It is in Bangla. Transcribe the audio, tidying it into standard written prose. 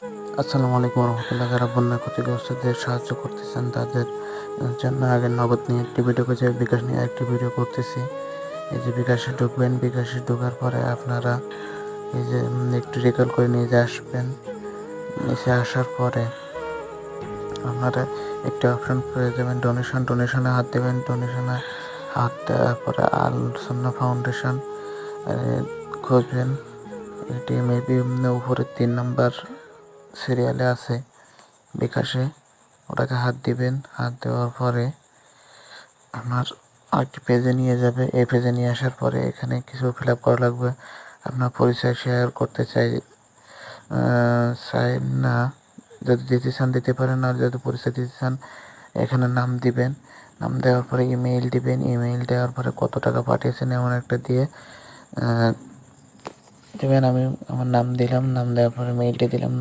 আসসালামু আলাইকুম রহমতুল্লাহ। যারা বন্যা ক্ষতিগ্রস্তদের সাহায্য করতেছেন তাদের জন্য আগে নগদ নিয়ে একটি ভিডিও করছি, বিকাশ নিয়ে একটি ভিডিও করতেছি। এই যে বিকাশে ঢুকবেন, বিকাশে ঢোকার পরে আপনারা এই যে একটু রিকল করে নিয়ে যে আসবেন। নিচে আসার পরে আপনারা একটি অপশন পেয়ে যাবেন ডোনেশনে হাত দেবেন। ডোনেশনে হাত দেওয়ার পরে আল সুন্নাহ ফাউন্ডেশন খুঁজবেন। এটি মেবি উপরে 3 নম্বর সিরিয়ালে আছে বিকাশে, ওটাকে হাত দিবেন। হাত দেওয়ার পরে আপনার আরেকটি পেজে নিয়ে যাবে। এই পেজে নিয়ে আসার পরে এখানে কিছু ফিল আপ করা লাগবে। আপনার পরিচয় শেয়ার করতে চাই না, যদি দিতে চান দিতে পারেন, আর যদি পরিচয় দিতে চান এখানে নাম দিবেন। নাম দেওয়ার পরে ইমেইল দিবেন। ইমেইল দেওয়ার পরে কত টাকা পাঠিয়েছেন এমন একটা দিয়ে দেবেন। আমি আমার নাম দিলাম, নাম দেওয়ার পরে মেইলটি দিলাম।